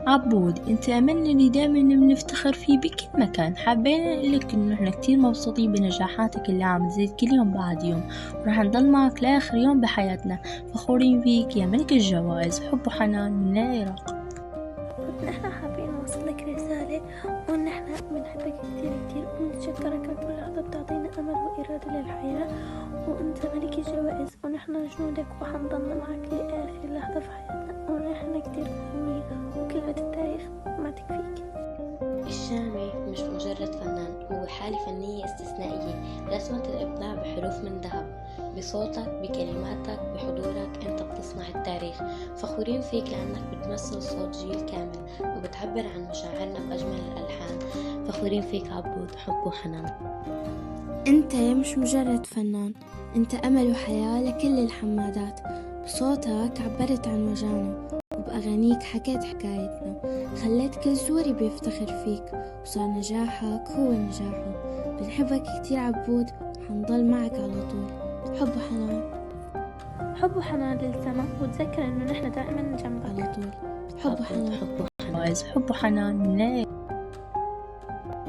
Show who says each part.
Speaker 1: عبود، انت املنا اللي دايما بنفتخر فيه بكل مكان. حابين نقولك انه احنا كتير مبسوطين بنجاحاتك اللي عم تزيد كل يوم بعد يوم، وراح نضل معك لاخر يوم بحياتنا. فخورين فيك يا ملك الجوائز. حب وحنان من العراق.
Speaker 2: نحن حابين نوصل لك رسالة، وإن إحنا بنحبك كتير كتير، ونتشكرك على كل لحظة بتعطينا أمل وإرادة للحياة، وأنت ملك الجوائز، ونحن جنودك وحنضل معك لآخر لحظة في حياتنا، ونحن كتير مهمين، وكلمة التاريخ ما تكفيك.
Speaker 3: الشامي مش مجرد فنان، هو حالة فنية استثنائية رسمة الإبداع بحروف من ذهب. بصوتك، بكلماتك، بحضورك، أنت بتصنع التاريخ. فخورين فيك لأنك بتمثل صوت جيل كامل وبتعبر عن مشاعرنا بأجمل الألحان. فخورين فيك عبود. حب وحنان.
Speaker 4: انت مش مجرد فنان، انت امل وحياة لكل الحمادات. بصوتك عبرت عن وجعنا، وبأغانيك حكيت حكايتنا. خليت كل سوري بيفتخر فيك، وصار نجاحك هو نجاحه. بنحبك كتير عبود، حنضل معك على طول. حب وحنان.
Speaker 2: حب وحنان للسما، وتذكر إنه نحن دائما جنبك
Speaker 4: على طول. حب وحنان.
Speaker 1: حب وحنان من العراق.